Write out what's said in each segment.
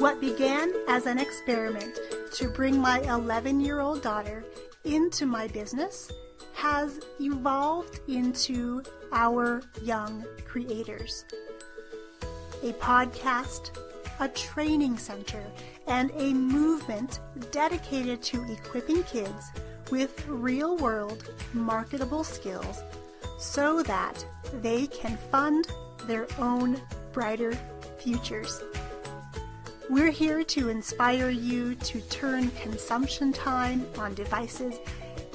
What began as an experiment to bring my 11-year-old daughter into my business has evolved into Our Young Creators, a podcast, a training center, and a movement dedicated to equipping kids with real-world marketable skills so that they can fund their own brighter futures. We're here to inspire you to turn consumption time on devices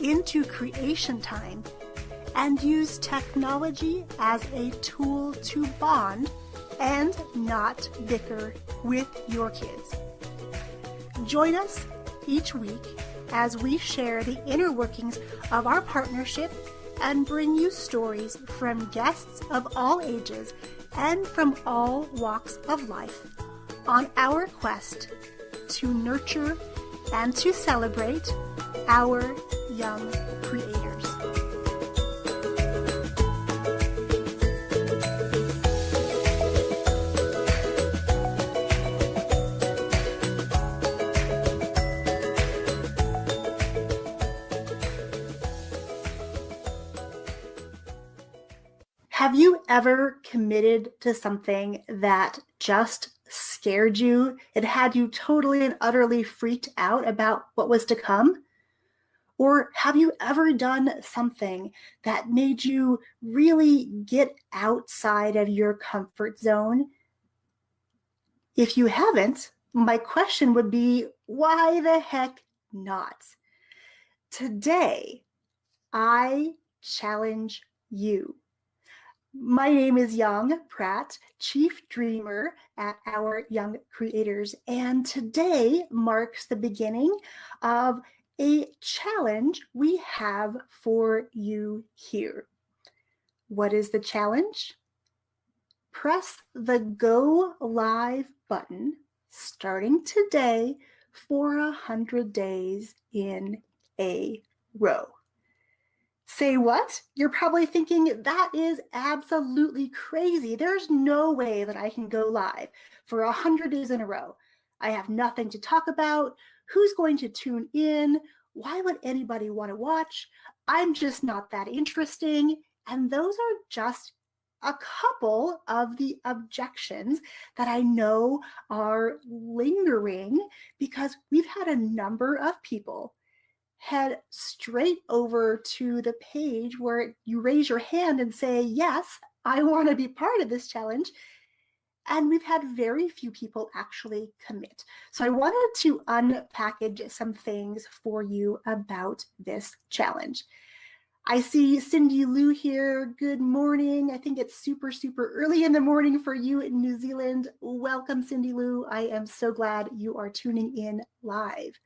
into creation time and use technology as a tool to bond and not bicker with your kids. Join us each week as we share the inner workings of our partnership and bring you stories from guests of all ages and from all walks of life on our quest to nurture and to celebrate our young creators. Have you ever committed to something that just scared you? It had you totally and utterly freaked out about what was to come? Or have you ever done something that made you really get outside of your comfort zone? If you haven't, my question would be, why the heck not? Today, I challenge you. My name is Young Pratt, Chief Dreamer at Our Young Creators, and today marks the beginning of a challenge we have for you here. What is the challenge? Press the Go Live button starting today for 100 days in a row. Say what? You're probably thinking, that is absolutely crazy. There's no way that I can go live for 100 days in a row. I have nothing to talk about. Who's going to tune in? Why would anybody want to watch? I'm just not that interesting. And those are just a couple of the objections that I know are lingering because we've had a number of people head straight over to the page where you raise your hand and say, yes, I want to be part of this challenge. And we've had very few people actually commit. So I wanted to unpackage some things for you about this challenge. I see Cindy Lou here. Good morning. I think it's super early in the morning for you in New Zealand. Welcome, Cindy Lou. I am so glad you are tuning in live.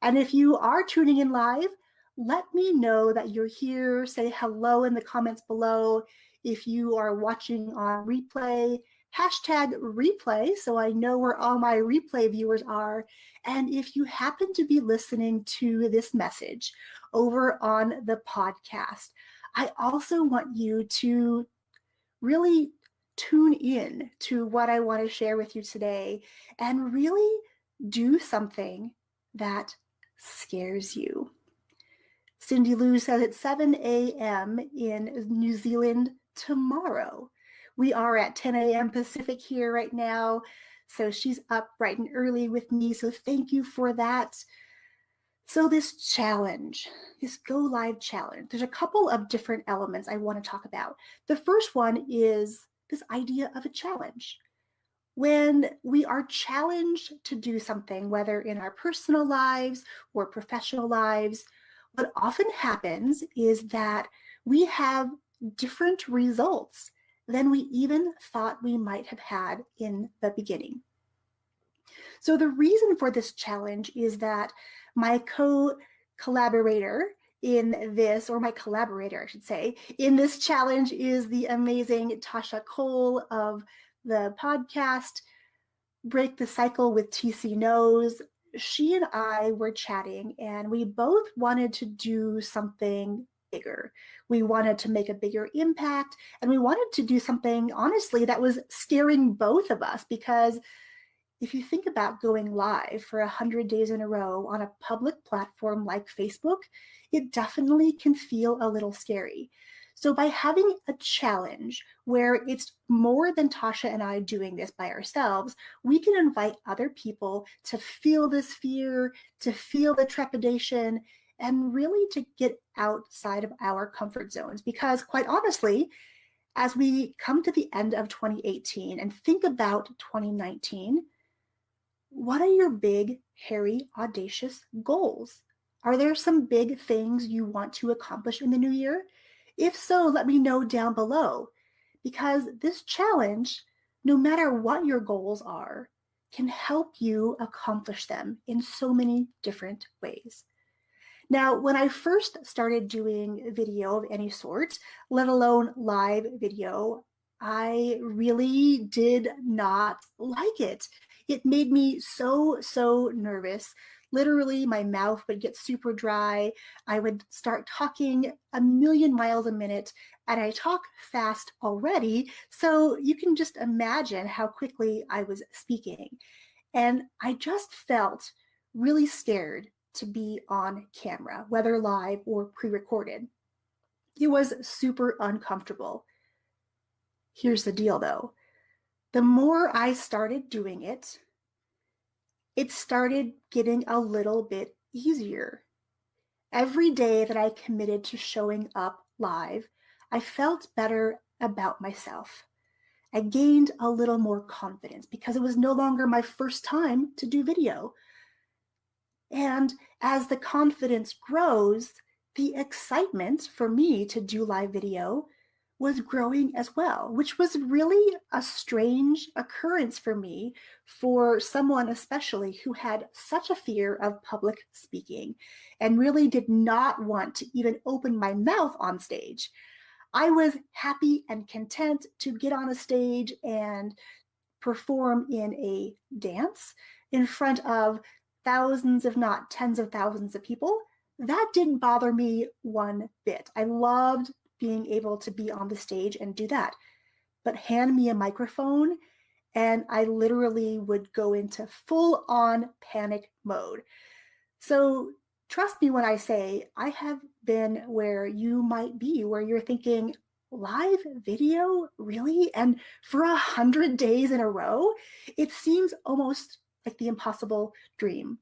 And if you are tuning in live, let me know that you're here. Say hello in the comments below. If you are watching on replay, hashtag replay, so I know where all my replay viewers are. And if you happen to be listening to this message over on the podcast, I also want you to really tune in to what I want to share with you today and really do something that scares you. Cindy Lou says it's 7 a.m. in New Zealand tomorrow. We are at 10 a.m. Pacific here right now, so she's up bright and early with me, so thank you for that. So this challenge, this Go Live challenge, there's a couple of different elements I want to talk about. The first one is this idea of a challenge. When we are challenged to do something, whether in our personal lives or professional lives, what often happens is that we have different results than we even thought we might have had in the beginning. So the reason for this challenge is that my co-collaborator in this, or my collaborator, I should say, in this challenge is the amazing Tasha Cole of the podcast Break the Cycle with TC Knows. She and I were chatting and we both wanted to do something bigger. We wanted to make a bigger impact and we wanted to do something, honestly, that was scaring both of us because if you think about going live for 100 days in a row on a public platform like Facebook, it definitely can feel a little scary. So by having a challenge where it's more than Tasha and I doing this by ourselves, we can invite other people to feel this fear, to feel the trepidation, and really to get outside of our comfort zones. Because quite honestly, as we come to the end of 2018 and think about 2019, what are your big, hairy, audacious goals? Are there some big things you want to accomplish in the new year? If so, let me know down below, because this challenge, no matter what your goals are, can help you accomplish them in so many different ways. Now, when I first started doing video of any sort, let alone live video, I really did not like it. It made me so nervous. Literally, my mouth would get super dry. I would start talking a million miles a minute, and I talk fast already, so you can just imagine how quickly I was speaking. And I just felt really scared to be on camera, whether live or pre-recorded. It was super uncomfortable. Here's the deal though. The more I started doing it, it started getting a little bit easier. Every day that I committed to showing up live, I felt better about myself. I gained a little more confidence because it was no longer my first time to do video. And as the confidence grows, the excitement for me to do live video was growing as well, which was really a strange occurrence for me, for someone especially who had such a fear of public speaking and really did not want to even open my mouth on stage. I was happy and content to get on a stage and perform in a dance in front of thousands, if not tens of thousands of people. That didn't bother me one bit. I loved being able to be on the stage and do that. But hand me a microphone and I literally would go into full on panic mode. So trust me when I say I have been where you might be, where you're thinking, live video, really? And for 100 days in a row, it seems almost like the impossible dream.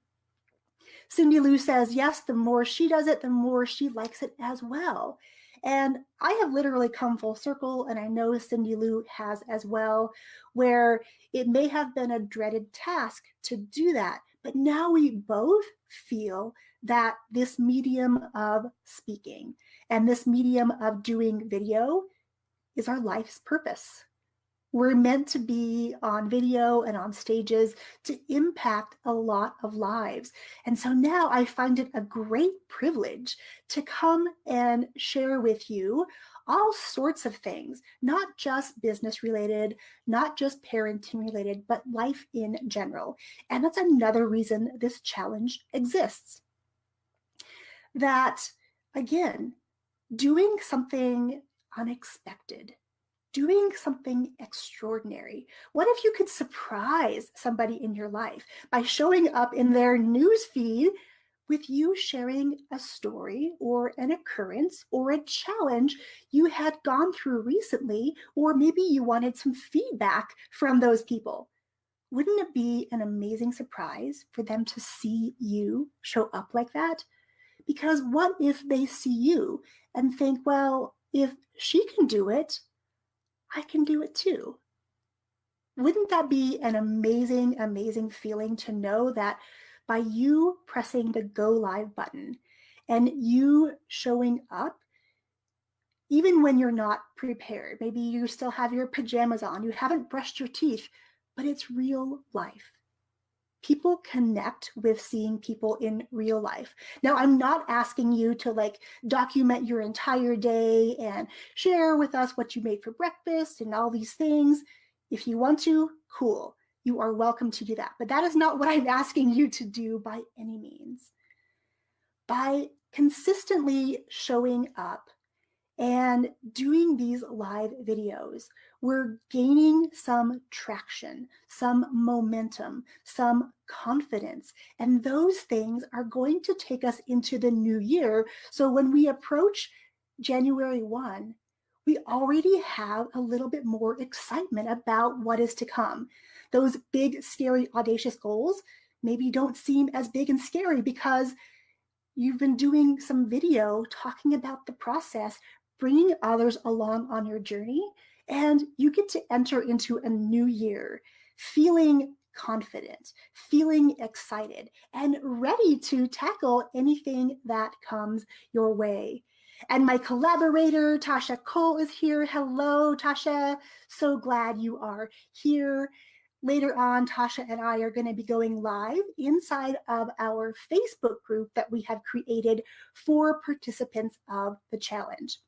Cindy Lou says, yes, the more she does it, the more she likes it as well. And I have literally come full circle, and I know Cindy Lou has as well, where it may have been a dreaded task to do that, but now we both feel that this medium of speaking and this medium of doing video is our life's purpose. We're meant to be on video and on stages to impact a lot of lives. And so now I find it a great privilege to come and share with you all sorts of things, not just business related, not just parenting related, but life in general. And that's another reason this challenge exists. That, again, doing something unexpected, doing something extraordinary. What if you could surprise somebody in your life by showing up in their news feed with you sharing a story or an occurrence or a challenge you had gone through recently, or maybe you wanted some feedback from those people? Wouldn't it be an amazing surprise for them to see you show up like that? Because what if they see you and think, well, if she can do it, I can do it too. Wouldn't that be an amazing, amazing feeling to know that by you pressing the go live button and you showing up, even when you're not prepared, maybe you still have your pajamas on, you haven't brushed your teeth, but it's real life. People connect with seeing people in real life. Now, I'm not asking you to document your entire day and share with us what you made for breakfast and all these things. If you want to, cool. You are welcome to do that. But that is not what I'm asking you to do by any means. By consistently showing up And doing these live videos, we're gaining some traction, some momentum, some confidence. And those things are going to take us into the new year. So when we approach January 1, we already have a little bit more excitement about what is to come. Those big, scary, audacious goals maybe don't seem as big and scary because you've been doing some video talking about the process, bringing others along on your journey, and you get to enter into a new year feeling confident, feeling excited, and ready to tackle anything that comes your way. And my collaborator, Tasha Cole, is here. Hello, Tasha. So glad you are here. Later on, Tasha and I are going to be going live inside of our Facebook group that we have created for participants of the challenge.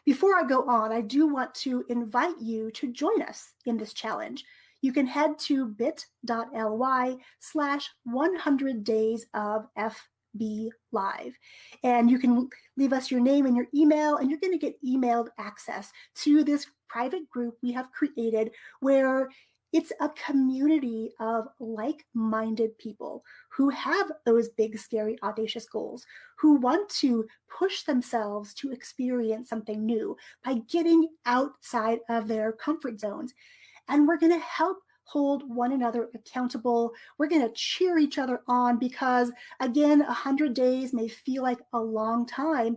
Before I go on, I do want to invite you to join us in this challenge. You can head to bit.ly/100 days of FB Live. And you can leave us your name and your email, and you're going to get emailed access to this private group we have created where it's a community of like-minded people who have those big, scary, audacious goals, who want to push themselves to experience something new by getting outside of their comfort zones. And we're going to help hold one another accountable. We're going to cheer each other on because, again, 100 days may feel like a long time,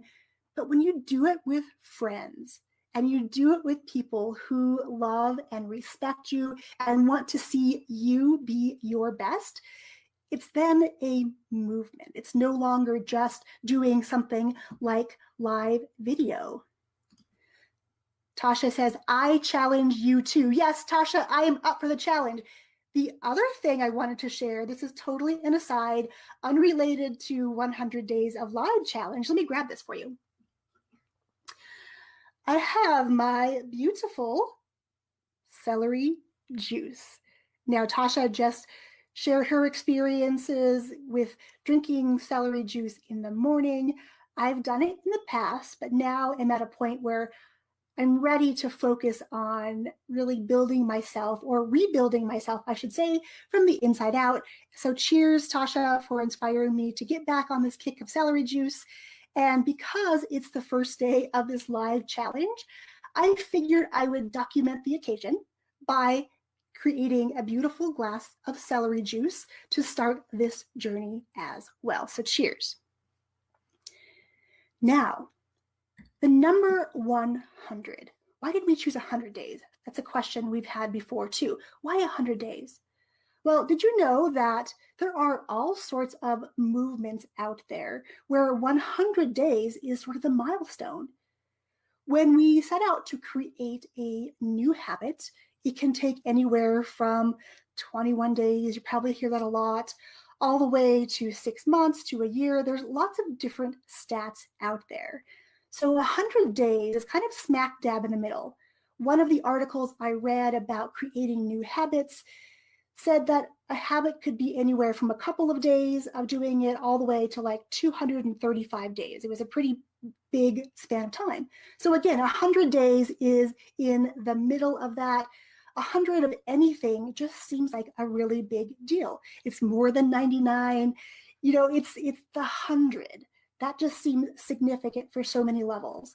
but when you do it with friends, and you do it with people who love and respect you and want to see you be your best, it's then a movement. It's no longer just doing something like live video. Tasha says, I challenge you too. Yes, Tasha, I am up for the challenge. The other thing I wanted to share, this is totally an aside, unrelated to 100 Days of Live challenge. Let me grab this for you. I have my beautiful celery juice. Now, Tasha just shared her experiences with drinking celery juice in the morning. I've done it in the past, but now I'm at a point where I'm ready to focus on really building myself, or rebuilding myself, I should say, from the inside out. So cheers, Tasha, for inspiring me to get back on this kick of celery juice. And because it's the first day of this live challenge, I figured I would document the occasion by creating a beautiful glass of celery juice to start this journey as well. So cheers. Now, the number 100. Why did we choose 100 days? That's a question we've had before too. Why 100 days? Well, did you know that there are all sorts of movements out there where 100 days is sort of the milestone? When we set out to create a new habit, it can take anywhere from 21 days, you probably hear that a lot, all the way to 6 months to a year. There's lots of different stats out there. So 100 days is kind of smack dab in the middle. One of the articles I read about creating new habits said that a habit could be anywhere from a couple of days of doing it all the way to like 235 days. It was a pretty big span of time. So again, 100 days is in the middle of that. 100 of anything just seems like a really big deal. It's more than 99. You know, it's the 100. That just seems significant for so many levels.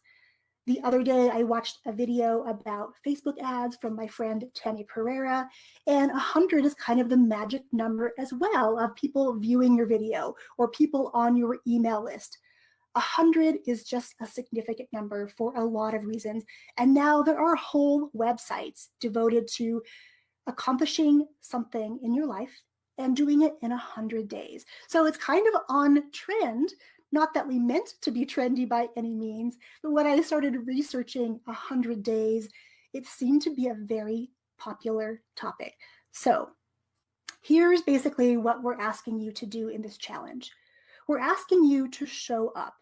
The other day, I watched a video about Facebook ads from my friend Tammy Pereira, and 100 is kind of the magic number as well of people viewing your video or people on your email list. 100 is just a significant number for a lot of reasons, and now there are whole websites devoted to accomplishing something in your life and doing it in 100 days. So it's kind of on trend. Not that we meant to be trendy by any means, but when I started researching 100 days, it seemed to be a very popular topic. So here's basically what we're asking you to do in this challenge. We're asking you to show up.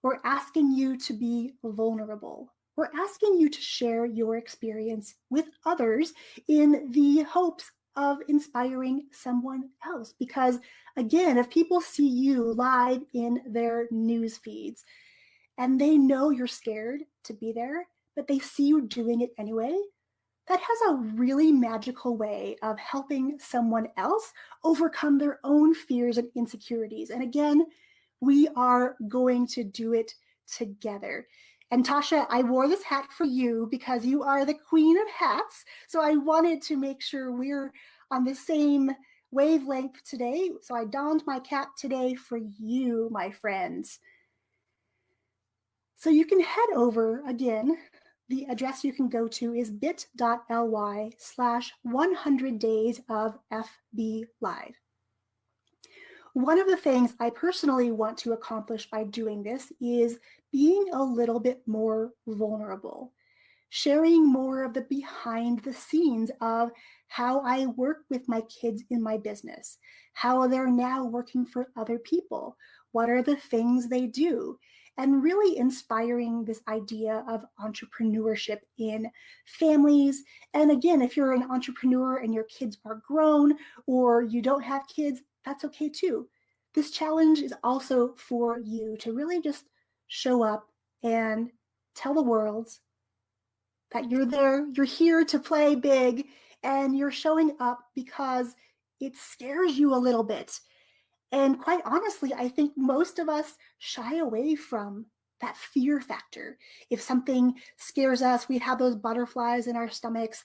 We're asking you to be vulnerable. We're asking you to share your experience with others in the hopes of inspiring someone else. Because again, if people see you live in their news feeds and they know you're scared to be there, but they see you doing it anyway, that has a really magical way of helping someone else overcome their own fears and insecurities. And again, we are going to do it together. And Tasha, I wore this hat for you because you are the queen of hats. So I wanted to make sure we're on the same wavelength today. So I donned my cap today for you, my friends. So you can head over again. The address you can go to is bit.ly/100 days of FB Live. One of the things I personally want to accomplish by doing this is being a little bit more vulnerable, sharing more of the behind the scenes of how I work with my kids in my business, how they're now working for other people, what are the things they do, and really inspiring this idea of entrepreneurship in families. And again, if you're an entrepreneur and your kids are grown or you don't have kids, that's okay too. This challenge is also for you to really just show up and tell the world that you're there, you're here to play big, and you're showing up because it scares you a little bit. And quite honestly, I think most of us shy away from that fear factor. If something scares us, we have those butterflies in our stomachs,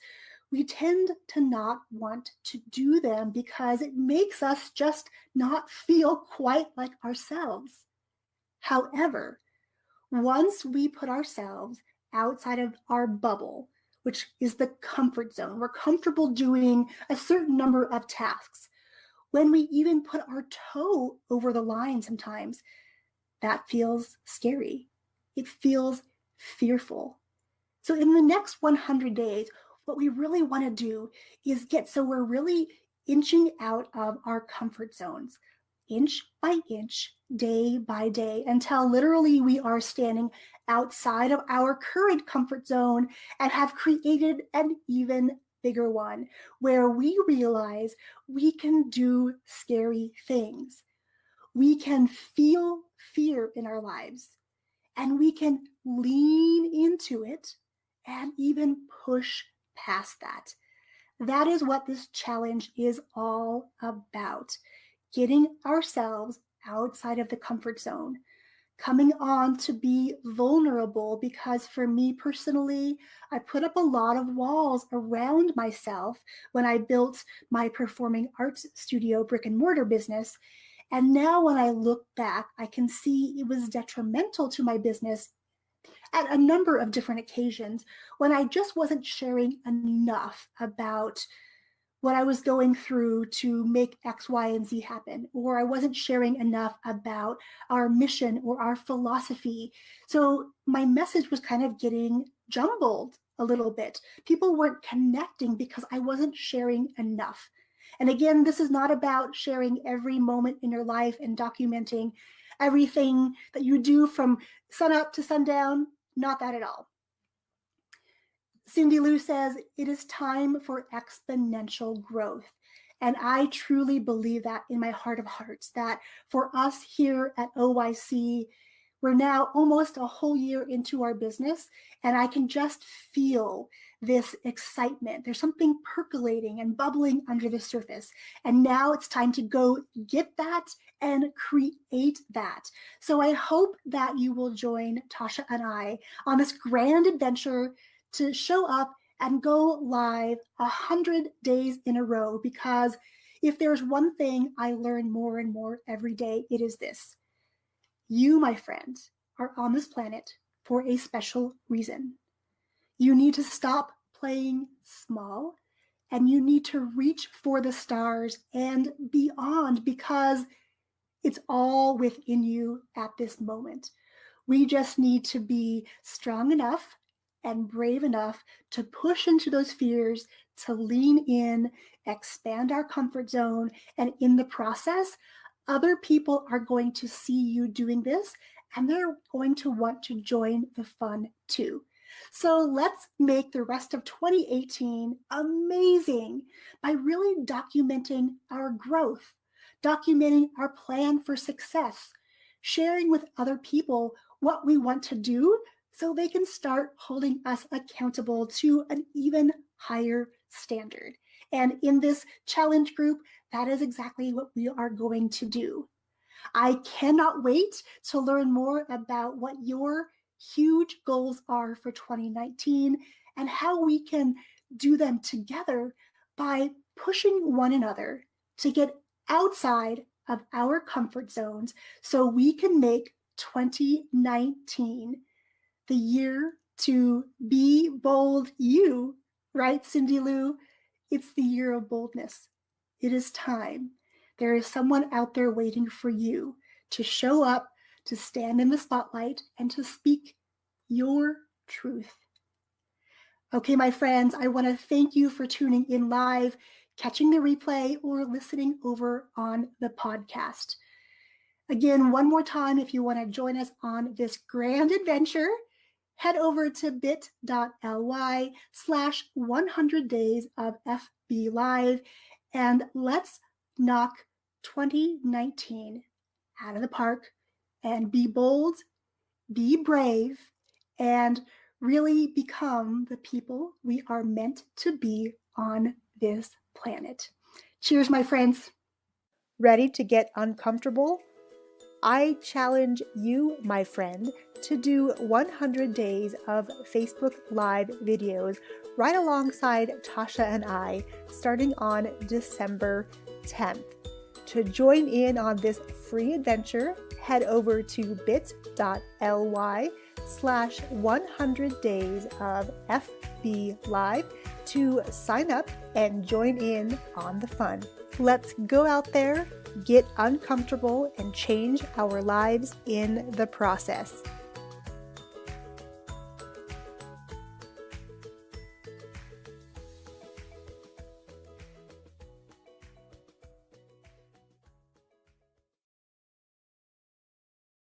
we tend to not want to do them because it makes us just not feel quite like ourselves. However, once we put ourselves outside of our bubble, which is the comfort zone, we're comfortable doing a certain number of tasks. When we even put our toe over the line sometimes, that feels scary. It feels fearful. So in the next 100 days, what we really want to do is get so we're really inching out of our comfort zones, inch by inch, day by day, until literally we are standing outside of our current comfort zone and have created an even bigger one where we realize we can do scary things. We can feel fear in our lives and we can lean into it and even push past that. That is what this challenge is all about. Getting ourselves outside of the comfort zone, coming on to be vulnerable, because for me personally, I put up a lot of walls around myself when I built my performing arts studio brick and mortar business. And now when I look back, I can see it was detrimental to my business at a number of different occasions when I just wasn't sharing enough about what I was going through to make X, Y, and Z happen, or I wasn't sharing enough about our mission or our philosophy. So my message was kind of getting jumbled a little bit. People weren't connecting because I wasn't sharing enough. And again, this is not about sharing every moment in your life and documenting everything that you do from sunup to sundown. Not that at all. Cindy Lou says, it is time for exponential growth. And I truly believe that in my heart of hearts, that for us here at OYC, we're now almost a whole year into our business, and I can just feel this excitement. There's something percolating and bubbling under the surface. And now it's time to go get that and create that. So I hope that you will join Tasha and I on this grand adventure to show up and go live 100 days in a row, because if there's one thing I learn more and more every day, it is this. You, my friend, are on this planet for a special reason. You need to stop playing small and you need to reach for the stars and beyond, because it's all within you at this moment. We just need to be strong enough and brave enough to push into those fears, to lean in, expand our comfort zone, and in the process, other people are going to see you doing this, and they're going to want to join the fun too. So let's make the rest of 2018 amazing by really documenting our growth, documenting our plan for success, sharing with other people what we want to do so they can start holding us accountable to an even higher standard. And in this challenge group, that is exactly what we are going to do. I cannot wait to learn more about what your huge goals are for 2019 and how we can do them together by pushing one another to get outside of our comfort zones so we can make 2019 the year to be bold you, right, Cindy Lou? It's the year of boldness. It is time. There is someone out there waiting for you to show up, to stand in the spotlight, and to speak your truth. Okay, my friends, I want to thank you for tuning in live, catching the replay, or listening over on the podcast. Again, one more time, if you want to join us on this grand adventure, head over to bit.ly/100 days of FB Live, and let's knock 2019 out of the park and be bold, be brave, and really become the people we are meant to be on this planet. Cheers, my friends. Ready to get uncomfortable? I challenge you, my friend, to do 100 days of Facebook Live videos right alongside Tasha and I, starting on December 10th. To join in on this free adventure, head over to bit.ly/100 days of FB Live to sign up and join in on the fun. Let's go out there, get uncomfortable, and change our lives in the process.